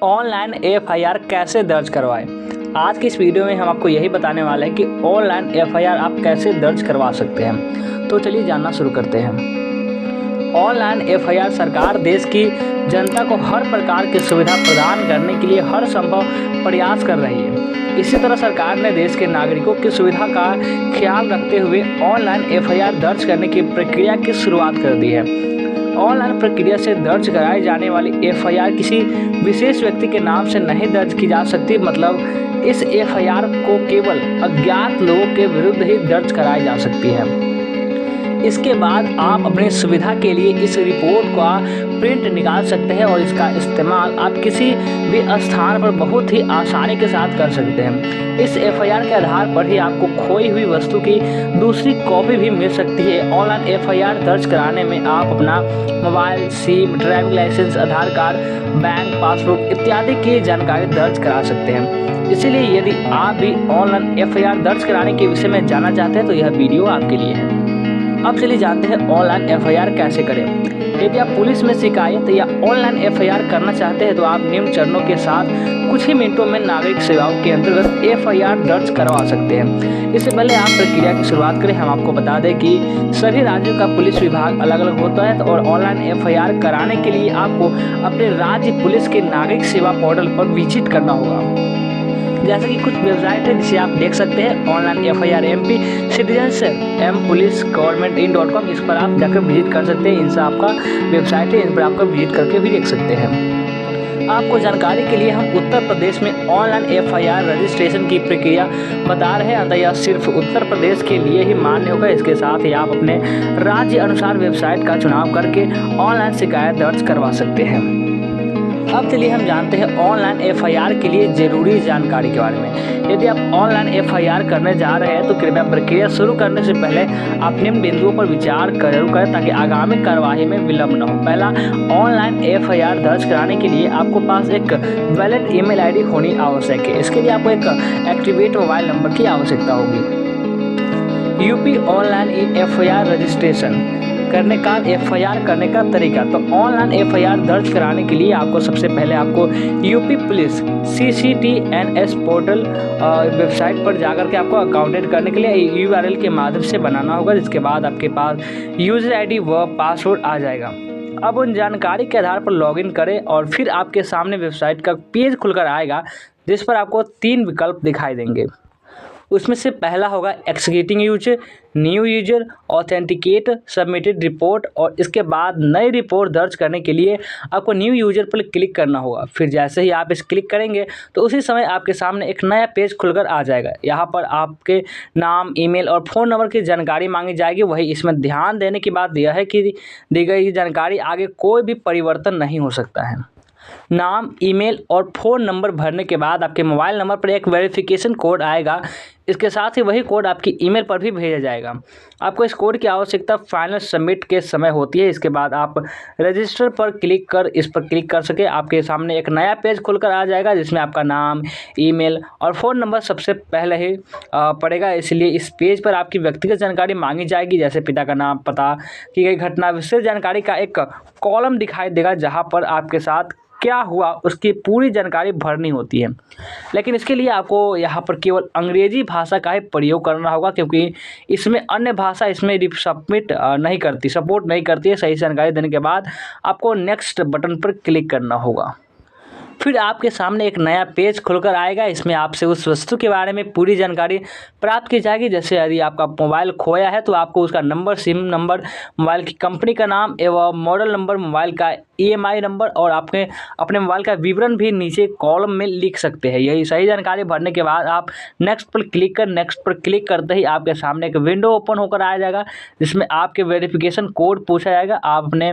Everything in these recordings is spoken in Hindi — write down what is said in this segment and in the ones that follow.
ऑनलाइन एफआईआर कैसे दर्ज करवाएं। आज की इस वीडियो में हम आपको यही बताने वाले हैं कि ऑनलाइन एफआईआर आप कैसे दर्ज करवा सकते हैं। तो चलिए जानना शुरू करते हैं। ऑनलाइन एफआईआर सरकार देश की जनता को हर प्रकार की सुविधा प्रदान करने के लिए हर संभव प्रयास कर रही है। इसी तरह सरकार ने देश के नागरिकों की सुविधा का ख्याल रखते हुए ऑनलाइन एफआईआर दर्ज करने की प्रक्रिया की शुरुआत कर दी है। ऑनलाइन प्रक्रिया से दर्ज कराई जाने वाली एफआईआर किसी विशेष व्यक्ति के नाम से नहीं दर्ज की जा सकती। मतलब इस एफआईआर को केवल अज्ञात लोगों के विरुद्ध ही दर्ज कराई जा सकती है। इसके बाद आप अपनी सुविधा के लिए इस रिपोर्ट का प्रिंट निकाल सकते हैं और इसका इस्तेमाल आप किसी भी स्थान पर बहुत ही आसानी के साथ कर सकते हैं। इस एफआईआर के आधार पर ही आपको खोई हुई वस्तु की दूसरी कॉपी भी मिल सकती है। ऑनलाइन एफआईआर दर्ज कराने में आप अपना मोबाइल, सिम, ड्राइविंग लाइसेंस, आधार कार्ड, बैंक पासबुक इत्यादि की जानकारी दर्ज करा सकते हैं। इसीलिए यदि आप भी ऑनलाइन एफआईआर दर्ज कराने के विषय में जानना चाहते हैं तो यह वीडियो आपके लिए है। अब चलिए जानते हैं ऑनलाइन एफआईआर कैसे करें। यदि आप पुलिस में शिकायत या ऑनलाइन एफआईआर करना चाहते हैं तो आप निम्न चरणों के साथ कुछ ही मिनटों में नागरिक सेवाओं के अंतर्गत एफआईआर दर्ज करवा सकते हैं। इससे पहले आप प्रक्रिया की शुरुआत करें, हम आपको बता दें कि सभी राज्यों का पुलिस विभाग अलग अलग होता है और ऑनलाइन एफआईआर कराने के लिए आपको अपने राज्य पुलिस के नागरिक सेवा पोर्टल पर विजिट करना होगा। जैसे कि कुछ वेबसाइट है जिसे आप देख सकते हैं, online FIR MP, citizens M police government इन.com, इस पर आप जाकर विजिट कर सकते हैं। इनसे आपका वेबसाइट है, इन पर आपका विजिट करके भी देख सकते हैं। आपको जानकारी के लिए हम उत्तर प्रदेश में ऑनलाइन एफआईआर रजिस्ट्रेशन की प्रक्रिया बता रहे हैं। अतः यह सिर्फ उत्तर प्रदेश के लिए ही मान्य होगा। इसके साथ ही आप अपने राज्य अनुसार वेबसाइट का चुनाव करके ऑनलाइन शिकायत दर्ज करवा सकते हैं। अब चलिए हम जानते हैं ऑनलाइन एफआईआर के लिए ज़रूरी जानकारी के बारे में। यदि आप ऑनलाइन एफआईआर करने जा रहे हैं तो कृपया प्रक्रिया शुरू करने से पहले आप निम्न बिंदुओं पर विचार जरूर करें ताकि आगामी कार्यवाही में विलंब न हो। पहला, ऑनलाइन एफआईआर दर्ज कराने के लिए आपको पास एक वैलिड ईमेल आईडी होनी आवश्यक है। इसके लिए आपको एक एक्टिवेट मोबाइल नंबर की आवश्यकता होगी। यूपी ऑनलाइन एफआईआर रजिस्ट्रेशन करने का एफआईआर करने का तरीका। तो ऑनलाइन एफआईआर दर्ज कराने के लिए आपको सबसे पहले आपको UP police CCTNS portal website पर जाकर के आपको अकाउंटेड करने के लिए URL के माध्यम से बनाना होगा, जिसके बाद आपके पास यूजर ID व पासवर्ड आ जाएगा। अब उन जानकारी के आधार पर लॉगिन करें और फिर आपके सामने वेबसाइट का पेज खुलकर आएगा, जिस पर आपको 3 विकल्प दिखाई देंगे। उसमें से पहला होगा executing user, new user, authenticate, submitted report, और इसके बाद नई रिपोर्ट दर्ज करने के लिए आपको न्यू यूजर पर क्लिक करना होगा। फिर जैसे ही आप इस क्लिक करेंगे तो उसी समय आपके सामने एक नया पेज खुलकर आ जाएगा। यहाँ पर आपके नाम, ईमेल और फ़ोन नंबर की जानकारी मांगी जाएगी। वही इसमें ध्यान देने की बात यह है कि दी गई जानकारी आगे कोई भी परिवर्तन नहीं हो सकता है। नाम, ईमेल और फ़ोन नंबर भरने के बाद आपके मोबाइल नंबर पर एक वेरिफिकेशन कोड आएगा। इसके साथ ही वही कोड आपकी ईमेल पर भी भेजा जाएगा। आपको इस कोड की आवश्यकता फाइनल सबमिट के समय होती है। इसके बाद आप रजिस्टर पर क्लिक कर इस पर क्लिक कर सके आपके सामने एक नया पेज खुलकर आ जाएगा, जिसमें आपका नाम, ईमेल और फ़ोन नंबर सबसे पहले ही पड़ेगा। इसलिए इस पेज पर आपकी व्यक्तिगत जानकारी मांगी जाएगी, जैसे पिता का नाम, पता, की गई घटना, विशेष जानकारी का एक कॉलम दिखाई देगा जहाँ पर आपके साथ क्या हुआ उसकी पूरी जानकारी भरनी होती है। लेकिन इसके लिए आपको यहाँ पर केवल अंग्रेजी भाषा का ही प्रयोग करना होगा, क्योंकि इसमें अन्य भाषा इसमें सपोर्ट नहीं करती है। सही जानकारी देने के बाद आपको नेक्स्ट बटन पर क्लिक करना होगा। फिर आपके सामने एक नया पेज खुलकर आएगा। इसमें आपसे उस वस्तु के बारे में पूरी जानकारी प्राप्त की जाएगी। जैसे यदि आपका मोबाइल खोया है तो आपको उसका नंबर, सिम नंबर, मोबाइल की कंपनी का नाम एवं मॉडल नंबर, मोबाइल का EMI नंबर और आपके अपने मोबाइल का विवरण भी नीचे कॉलम में लिख सकते हैं। यही सही जानकारी भरने के बाद आप नेक्स्ट पर क्लिक करते ही आपके सामने एक विंडो ओपन होकर आ जाएगा, जिसमें आपके वेरिफिकेशन कोड पूछा जाएगा। आप अपने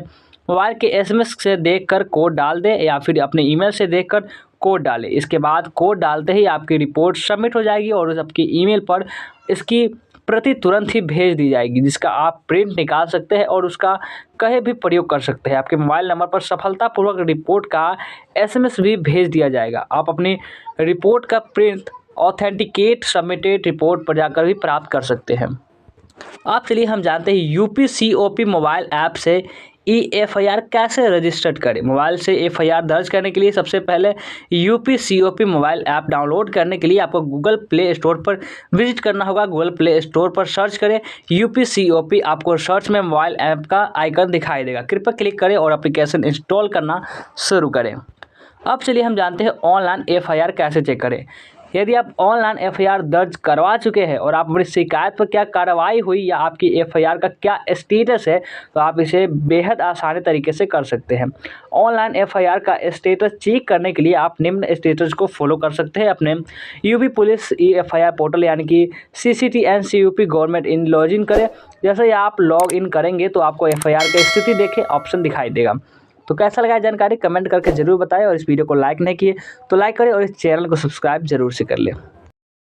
मोबाइल के SMS से देखकर कोड डाल दें या फिर अपने ईमेल से देखकर कोड डालें। इसके बाद कोड डालते ही आपकी रिपोर्ट सबमिट हो जाएगी और आपकी ईमेल पर इसकी प्रति तुरंत ही भेज दी जाएगी, जिसका आप प्रिंट निकाल सकते हैं और उसका कहीं भी प्रयोग कर सकते हैं। आपके मोबाइल नंबर पर सफलतापूर्वक रिपोर्ट का SMS भी भेज दिया जाएगा। आप अपनी रिपोर्ट का प्रिंट ऑथेंटिकेट सबमिटेड रिपोर्ट पर जाकर भी प्राप्त कर सकते हैं। अब चलिए हम जानते हैं UPCOP मोबाइल ऐप से FIR कैसे रजिस्टर्ड करें। मोबाइल से FIR दर्ज करने के लिए सबसे पहले UPCOP मोबाइल ऐप डाउनलोड करने के लिए आपको गूगल प्ले स्टोर पर विजिट करना होगा। गूगल प्ले स्टोर पर सर्च करें UPCOP, आपको सर्च में मोबाइल ऐप का आइकन दिखाई देगा। कृपया क्लिक करें और एप्लीकेशन इंस्टॉल करना शुरू करें। अब चलिए हम जानते हैं ऑनलाइन FIR कैसे चेक करें। यदि आप ऑनलाइन FIR दर्ज करवा चुके हैं और आप अपनी शिकायत पर क्या कार्रवाई हुई या आपकी FIR का क्या स्टेटस है, तो आप इसे बेहद आसानी तरीके से कर सकते हैं। ऑनलाइन FIR का स्टेटस चेक करने के लिए आप निम्न स्टेटस को फॉलो कर सकते हैं। अपने UP पुलिस FIR पोर्टल यानी कि CCTNCUP गवर्नमेंट इन लॉगिन करें। जैसे ही आप लॉग इन करेंगे तो आपको FIR की स्थिति देखें ऑप्शन दिखाई देगा। तो कैसा लगा जानकारी कमेंट करके ज़रूर बताएं, और इस वीडियो को लाइक नहीं किए तो लाइक करें और इस चैनल को सब्सक्राइब जरूर से कर लें।